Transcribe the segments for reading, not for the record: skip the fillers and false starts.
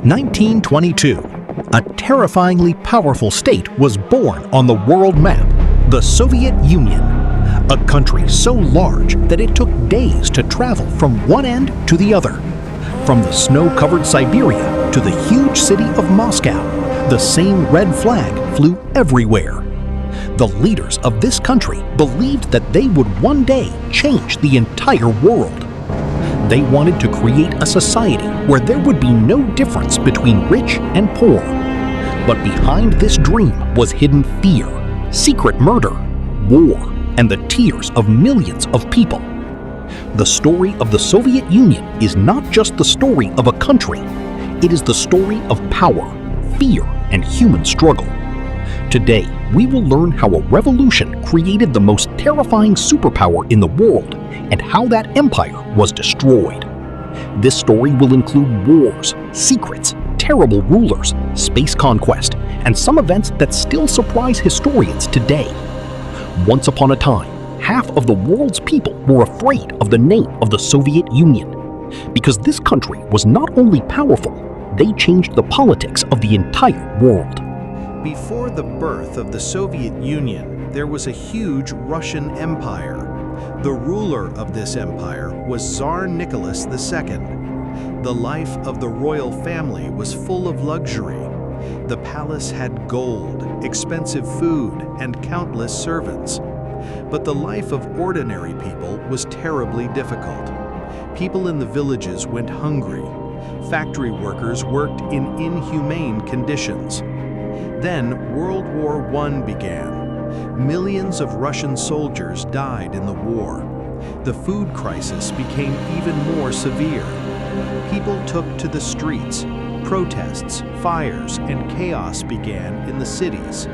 1922. A terrifyingly powerful state was born on the world map, the Soviet Union. A country so large that it took days to travel from one end to the other. From the snow-covered Siberia to the huge city of Moscow, the same red flag flew everywhere. The leaders of this country believed that they would one day change the entire world. They wanted to create a society where there would be no difference between rich and poor. But behind this dream was hidden fear, secret murder, war, and the tears of millions of people. The story of the Soviet Union is not just the story of a country. It is the story of power, fear, and human struggle. Today, we will learn how a revolution created the most terrifying superpower in the world and how that empire was destroyed. This story will include wars, secrets, terrible rulers, space conquest, and some events that still surprise historians today. Once upon a time, half of the world's people were afraid of the name of the Soviet Union. Because this country was not only powerful, they changed the politics of the entire world. Before the birth of the Soviet Union, there was a huge Russian Empire. The ruler of this empire was Tsar Nicholas II. The life of the royal family was full of luxury. The palace had gold, expensive food, and countless servants. But the life of ordinary people was terribly difficult. People in the villages went hungry. Factory workers worked in inhumane conditions. Then World War I began. Millions of Russian soldiers died in the war. The food crisis became even more severe. People took to the streets. Protests, fires, and chaos began in the cities.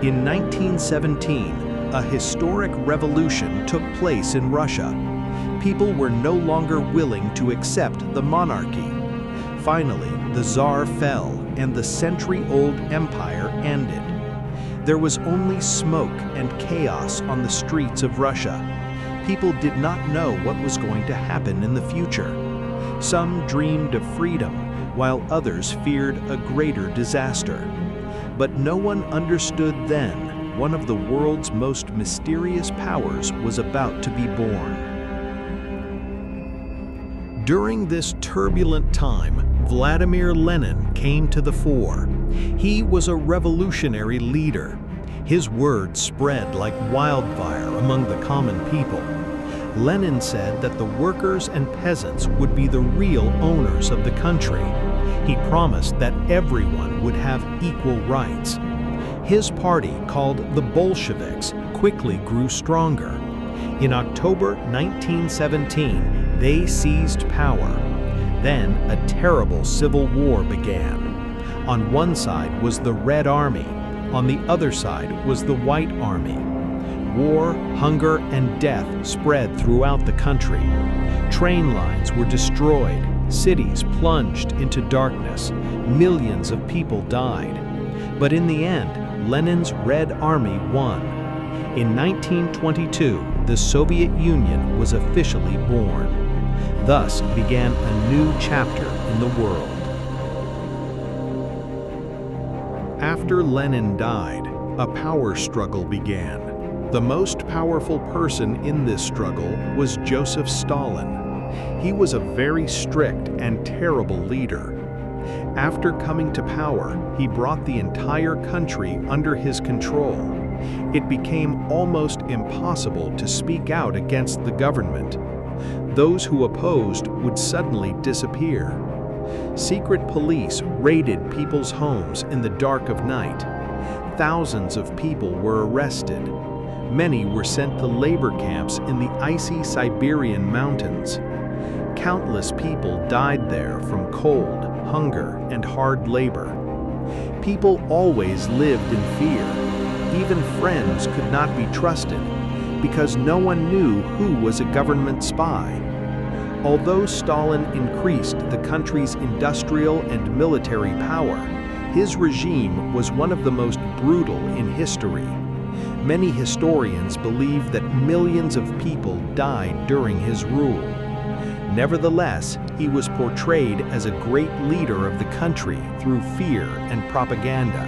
In 1917, a historic revolution took place in Russia. People were no longer willing to accept the monarchy. Finally, the Tsar fell and the century-old empire ended. There was only smoke and chaos on the streets of Russia. People did not know what was going to happen in the future. Some dreamed of freedom, while others feared a greater disaster. But no one understood then one of the world's most mysterious powers was about to be born. During this turbulent time, Vladimir Lenin came to the fore. He was a revolutionary leader. His words spread like wildfire among the common people. Lenin said that the workers and peasants would be the real owners of the country. He promised that everyone would have equal rights. His party, called the Bolsheviks, quickly grew stronger. In October 1917, they seized power. Then a terrible civil war began. On one side was the Red Army. On the other side was the White Army. War, hunger, and death spread throughout the country. Train lines were destroyed. Cities plunged into darkness. Millions of people died. But in the end, Lenin's Red Army won. In 1922, the Soviet Union was officially born. Thus began a new chapter in the world. After Lenin died, a power struggle began. The most powerful person in this struggle was Joseph Stalin. He was a very strict and terrible leader. After coming to power, he brought the entire country under his control. It became almost impossible to speak out against the government. Those who opposed would suddenly disappear. Secret police raided people's homes in the dark of night. Thousands of people were arrested. Many were sent to labor camps in the icy Siberian mountains. Countless people died there from cold, hunger, and hard labor. People always lived in fear. Even friends could not be trusted because no one knew who was a government spy. Although Stalin increased the country's industrial and military power, his regime was one of the most brutal in history. Many historians believe that millions of people died during his rule. Nevertheless, he was portrayed as a great leader of the country through fear and propaganda.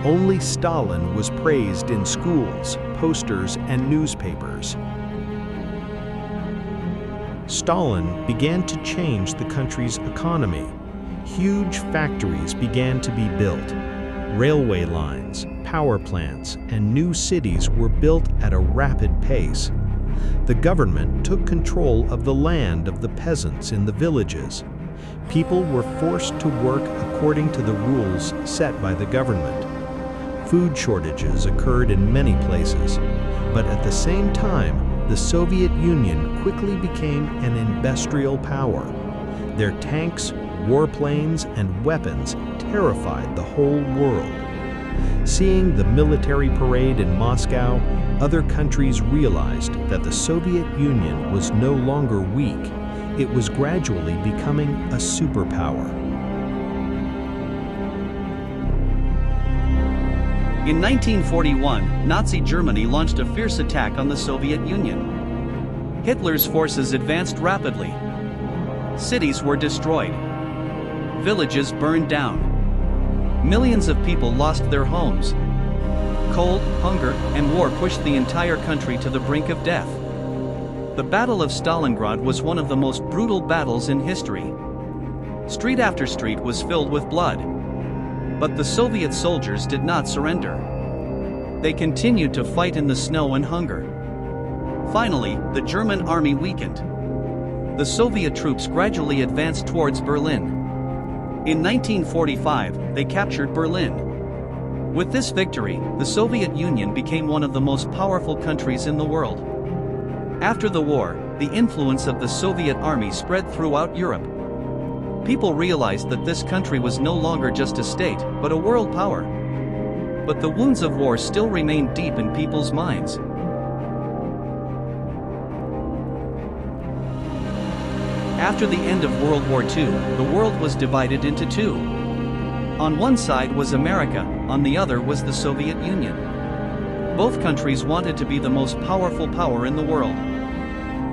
Only Stalin was praised in schools, posters, and newspapers. Stalin began to change the country's economy. Huge factories began to be built. Railway lines, power plants, and new cities were built at a rapid pace. The government took control of the land of the peasants in the villages. People were forced to work according to the rules set by the government. Food shortages occurred in many places, but at the same time, the Soviet Union quickly became an industrial power. Their tanks, warplanes, and weapons terrified the whole world. Seeing the military parade in Moscow, other countries realized that the Soviet Union was no longer weak. It was gradually becoming a superpower. In 1941, Nazi Germany launched a fierce attack on the Soviet Union. Hitler's forces advanced rapidly. Cities were destroyed. Villages burned down. Millions of people lost their homes. Cold, hunger, and war pushed the entire country to the brink of death. The Battle of Stalingrad was one of the most brutal battles in history. Street after street was filled with blood. But the Soviet soldiers did not surrender. They continued to fight in the snow and hunger. Finally, the German army weakened. The Soviet troops gradually advanced towards Berlin. In 1945, they captured Berlin. With this victory, the Soviet Union became one of the most powerful countries in the world. After the war, the influence of the Soviet army spread throughout Europe. People realized that this country was no longer just a state, but a world power. But the wounds of war still remained deep in people's minds. After the end of World War II, the world was divided into two. On one side was America, on the other was the Soviet Union. Both countries wanted to be the most powerful power in the world.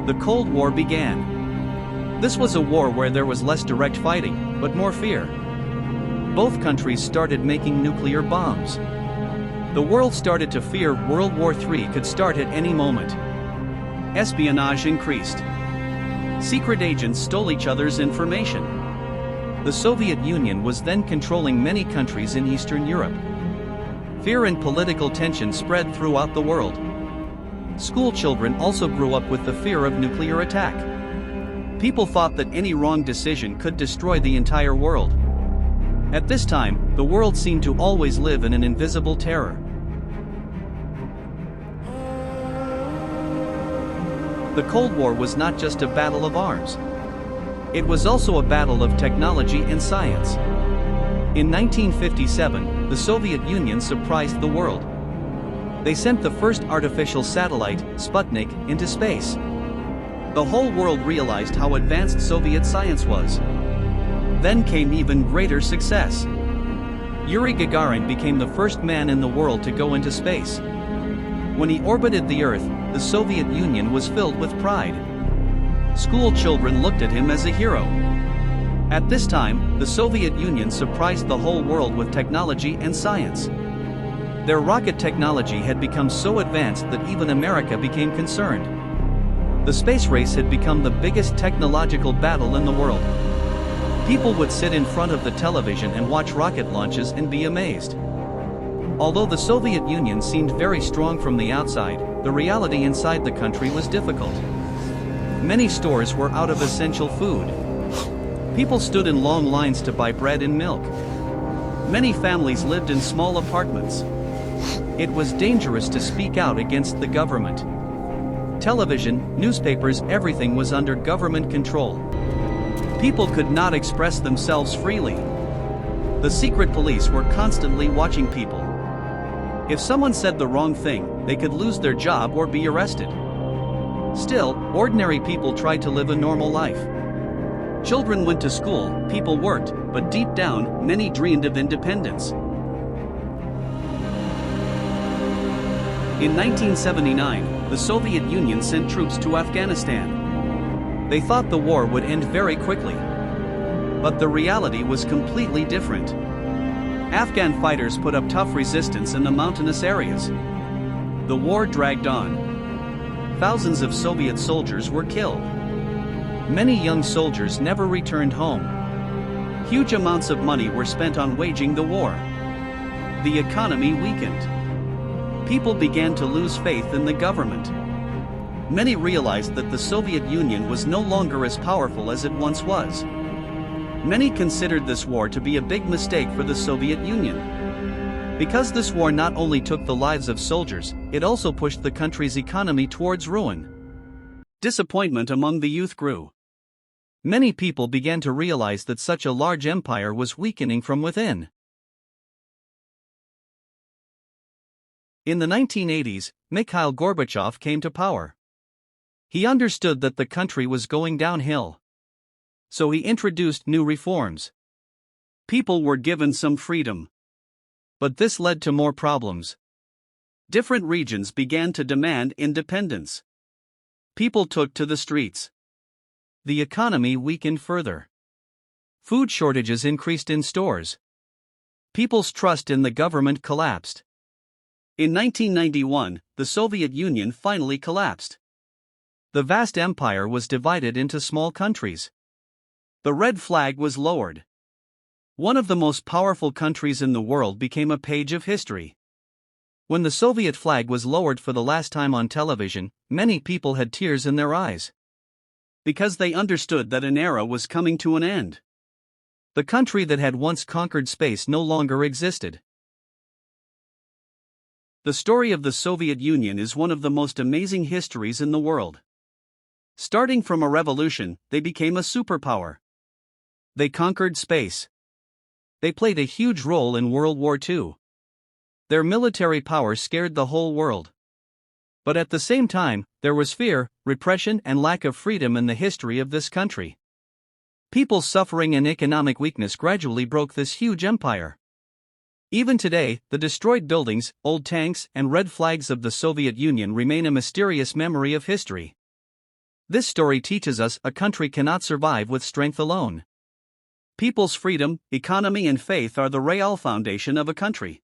The Cold War began. This was a war where there was less direct fighting, but more fear. Both countries started making nuclear bombs. The world started to fear World War III could start at any moment. Espionage increased. Secret agents stole each other's information. The Soviet Union was then controlling many countries in Eastern Europe. Fear and political tension spread throughout the world. School children also grew up with the fear of nuclear attack. People thought that any wrong decision could destroy the entire world. At this time, the world seemed to always live in an invisible terror. The Cold War was not just a battle of arms. It was also a battle of technology and science. In 1957, the Soviet Union surprised the world. They sent the first artificial satellite, Sputnik, into space. The whole world realized how advanced Soviet science was. Then came even greater success. Yuri Gagarin became the first man in the world to go into space. When he orbited the Earth, the Soviet Union was filled with pride. School children looked at him as a hero. At this time, the Soviet Union surprised the whole world with technology and science. Their rocket technology had become so advanced that even America became concerned. The space race had become the biggest technological battle in the world. People would sit in front of the television and watch rocket launches and be amazed. Although the Soviet Union seemed very strong from the outside, the reality inside the country was difficult. Many stores were out of essential food. People stood in long lines to buy bread and milk. Many families lived in small apartments. It was dangerous to speak out against the government. Television, newspapers, everything was under government control. People could not express themselves freely. The secret police were constantly watching people. If someone said the wrong thing, they could lose their job or be arrested. Still, ordinary people tried to live a normal life. Children went to school, people worked, but deep down, many dreamed of independence. In 1979, the Soviet Union sent troops to Afghanistan. They thought the war would end very quickly. But the reality was completely different. Afghan fighters put up tough resistance in the mountainous areas. The war dragged on. Thousands of Soviet soldiers were killed. Many young soldiers never returned home. Huge amounts of money were spent on waging the war. The economy weakened. People began to lose faith in the government. Many realized that the Soviet Union was no longer as powerful as it once was. Many considered this war to be a big mistake for the Soviet Union. Because this war not only took the lives of soldiers, it also pushed the country's economy towards ruin. Disappointment among the youth grew. Many people began to realize that such a large empire was weakening from within. In the 1980s, Mikhail Gorbachev came to power. He understood that the country was going downhill. So he introduced new reforms. People were given some freedom. But this led to more problems. Different regions began to demand independence. People took to the streets. The economy weakened further. Food shortages increased in stores. People's trust in the government collapsed. In 1991, the Soviet Union finally collapsed. The vast empire was divided into small countries. The red flag was lowered. One of the most powerful countries in the world became a page of history. When the Soviet flag was lowered for the last time on television, many people had tears in their eyes. Because they understood that an era was coming to an end. The country that had once conquered space no longer existed. The story of the Soviet Union is one of the most amazing histories in the world. Starting from a revolution, they became a superpower. They conquered space. They played a huge role in World War II. Their military power scared the whole world. But at the same time, there was fear, repression, and lack of freedom in the history of this country. People's suffering and economic weakness gradually broke this huge empire. Even today, the destroyed buildings, old tanks, and red flags of the Soviet Union remain a mysterious memory of history. This story teaches us a country cannot survive with strength alone. People's freedom, economy, and faith are the real foundation of a country.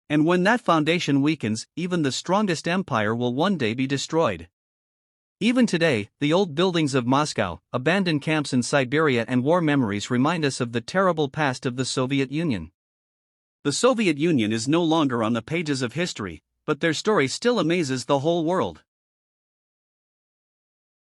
And when that foundation weakens, even the strongest empire will one day be destroyed. Even today, the old buildings of Moscow, abandoned camps in Siberia, and war memories remind us of the terrible past of the Soviet Union. The Soviet Union is no longer on the pages of history, but their story still amazes the whole world.